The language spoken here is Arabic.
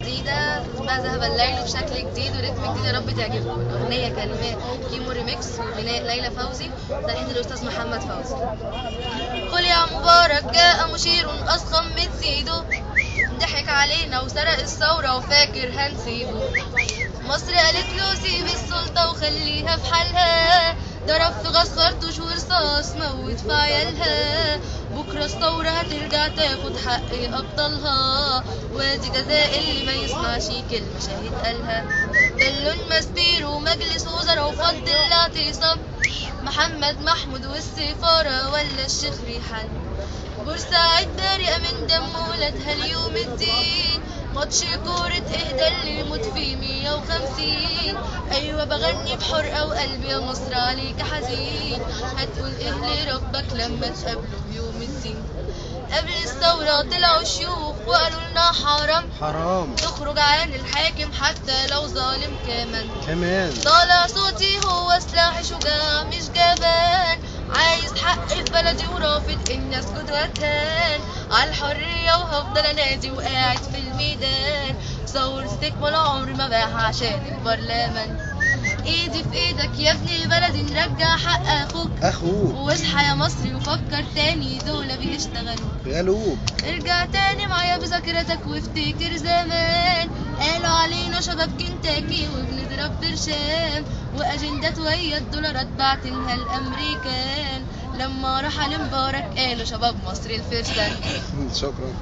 جديدة اسمها ذهب الليل بشكل جديد وريتم جديد، يا رب تعجبكم. الأغنية كلمات كيمو ريميكس وغناء ليلى فوزي، تلحين الأستاذ محمد فوزي. قل يا مبارك جاء مشير أضخم من سيده، ضحك علينا وسرق الثورة وفاكر هنسيبه. مصر قالت له سيب السلطة وخليها في حالها، ضرب في غاز خرطوش ورصاص موت في عيالها. بكرة الثورة هترجع تاخد حق أبطالها، وادي جزاء اللي ما يسمعش كلمة شهيد قالها. بلون ماسبير ومجلس وزراء وفض الاعتصام، محمد محمود والسفارة ولا الشيخ ريحان. بورسعيد بارئة من دم ولادها اليوم الدين، ماتش كورة اهدى اللي يموت فيه 150. ايوه بغني بحرقة وقلبي يا مصر عليك حزين، هتقول ايه لربك لما تقابله بيوم الدين. قبل الثورة طلعوا شيوخ وقالوا لنا حرام تخرج عن الحاكم حتى لو ظالم كمان. طالع صوتي هو سلاحي شجاع مش جبان، عايز حق في بلدي ورافض اني اسكت واتهان. عالحرية وهفضل انادي وقاعد في الميدان، ثورة استكمال عمري ما باعها عشان البرلمان. ايدي في ايدك يا ابني بلدي نرجع حق اخوك، واصحى يا مصري وفكر تاني دول بيشتغلوا. ارجع تاني معايا بذاكرتك وافتكر زمان، قالوا علينا شباب كنتاكي وبنضرب برشام، واجندات ويا الدولارات بعتنها الامريكان. لما رحل مبارك قالوا شباب مصر الفرسان. شكرا.